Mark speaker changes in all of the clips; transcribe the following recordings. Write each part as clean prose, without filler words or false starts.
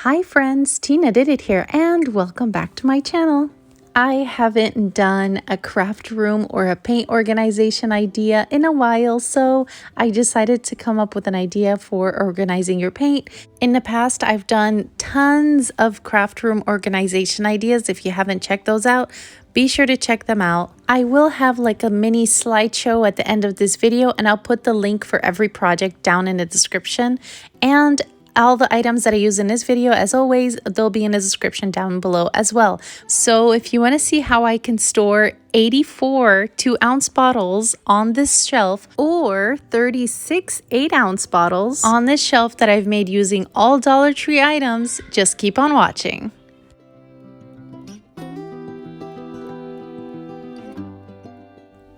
Speaker 1: Hi friends, Tina did it here and welcome back to my channel. I haven't done a craft room or a paint organization idea in a while, so I decided to come up with an idea for organizing your paint. In the past, I've done tons of craft room organization ideas. If you haven't checked those out, be sure to check them out. I will have like a mini slideshow at the end of this video, and I'll put the link for every project down in the description. And all the items that I use in this video, as always, they'll be in the description down below as well. So if you want to see how I can store 84 2-ounce bottles on this shelf or 36 8-ounce bottles on this shelf that I've made using all Dollar Tree items, just keep on watching.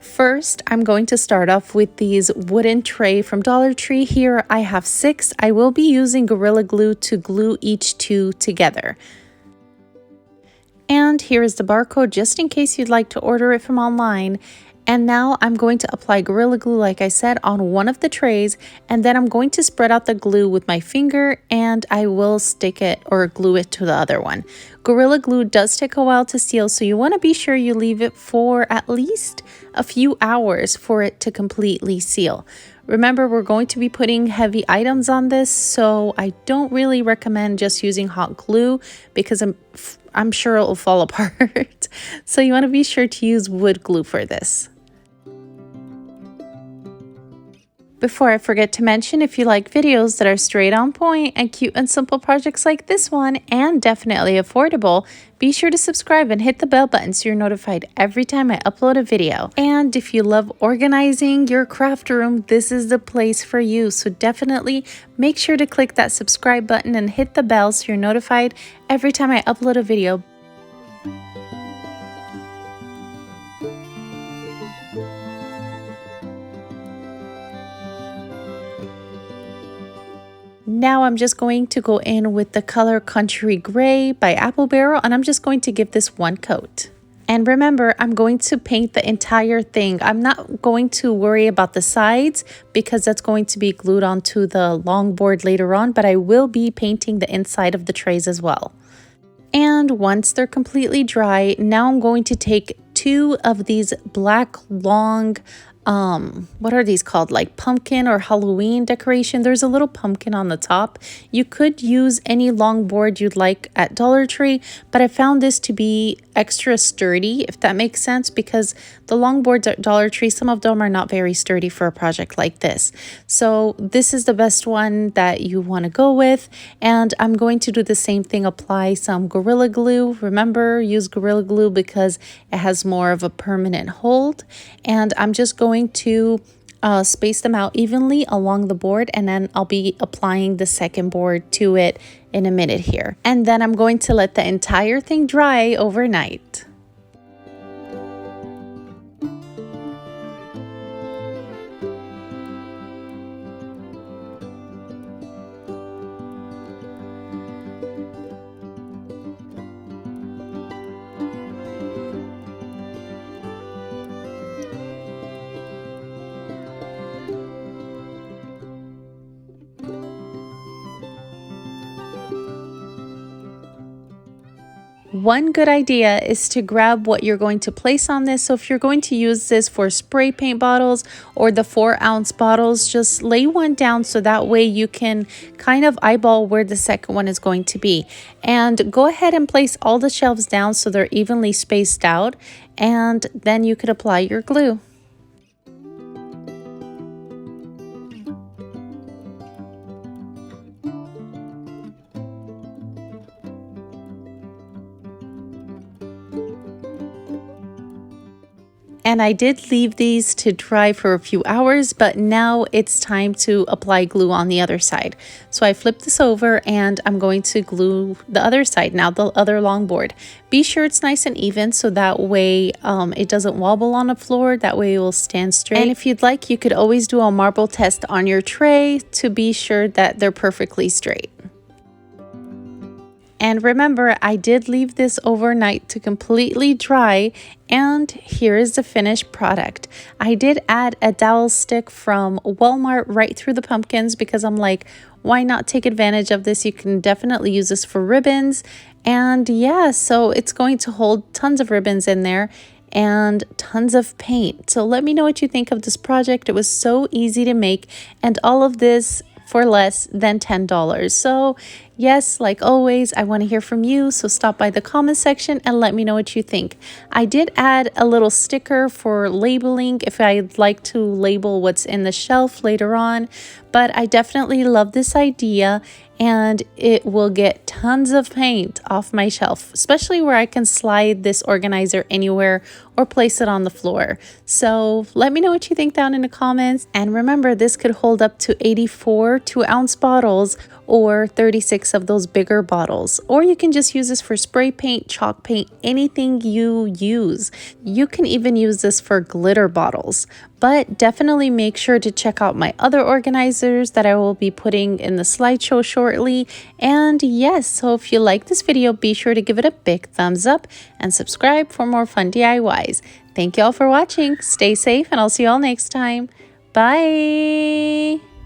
Speaker 1: First, I'm going to start off with these wooden tray from Dollar Tree. Here I have 6. I will be using Gorilla Glue to glue each 2 together. And here is the barcode just in case you'd like to order it from online. And now I'm going to apply Gorilla Glue, like I said, on one of the trays, and then I'm going to spread out the glue with my finger and I will stick it or glue it to the other one. Gorilla Glue does take a while to seal, so you want to be sure you leave it for at least a few hours for it to completely seal. Remember, we're going to be putting heavy items on this, so I don't really recommend just using hot glue because I'm sure it will fall apart. So you want to be sure to use wood glue for this. Before I forget to mention, if you like videos that are straight on point and cute and simple projects like this one, and definitely affordable, be sure to subscribe and hit the bell button so you're notified every time I upload a video. And if you love organizing your craft room, this is the place for you. So definitely make sure to click that subscribe button and hit the bell so you're notified every time I upload a video. Now I'm just going to go in with the color Country Gray by Apple Barrel, and I'm just going to give this one coat. And remember, I'm going to paint the entire thing. I'm not going to worry about the sides because that's going to be glued onto the longboard later on, but I will be painting the inside of the trays as well. And once they're completely dry, now I'm going to take 2 of these black long what are these called, like pumpkin or Halloween decoration. There's a little pumpkin on the top. You could use any longboard you'd like at Dollar Tree, but I found this to be extra sturdy, if that makes sense, because the longboards at Dollar Tree, some of them are not very sturdy for a project like this. So this is the best one that you want to go with, and I'm going to do the same thing, apply some Gorilla Glue. Remember, use Gorilla Glue because it has more of a permanent hold, and I'm just going to space them out evenly along the board, and then I'll be applying the second board to it in a minute here. And then I'm going to let the entire thing dry overnight. One good idea is to grab what you're going to place on this. So if you're going to use this for spray paint bottles or the 4-ounce bottles, just lay one down so that way you can kind of eyeball where the second one is going to be. And go ahead and place all the shelves down so they're evenly spaced out, and then you could apply your glue. And I did leave these to dry for a few hours, but now it's time to apply glue on the other side. So I flipped this over and I'm going to glue the other side, now the other longboard. Be sure it's nice and even so that way it doesn't wobble on the floor, that way it will stand straight. And if you'd like, you could always do a marble test on your tray to be sure that they're perfectly straight. And remember, I did leave this overnight to completely dry, and here is the finished product. I did add a dowel stick from Walmart right through the pumpkins because I'm like, why not take advantage of this? You can definitely use this for ribbons. And yeah, so it's going to hold tons of ribbons in there and tons of paint. So let me know what you think of this project. It was so easy to make, and all of this for less than $10. So yes, like always, I want to hear from you. So stop by the comment section and let me know what you think. I did add a little sticker for labeling if I'd like to label what's in the shelf later on, but I definitely love this idea, and it will get tons of paint off my shelf, especially where I can slide this organizer anywhere or place it on the floor. So let me know what you think down in the comments. And remember, this could hold up to 84 2-ounce bottles or 36 of those bigger bottles. Or you can just use this for spray paint, chalk paint, anything you use. You can even use this for glitter bottles. But definitely make sure to check out my other organizers that I will be putting in the slideshow shortly. And yes, so if you like this video, be sure to give it a big thumbs up and subscribe for more fun DIYs. Thank you all for watching. Stay safe, and I'll see you all next time. Bye!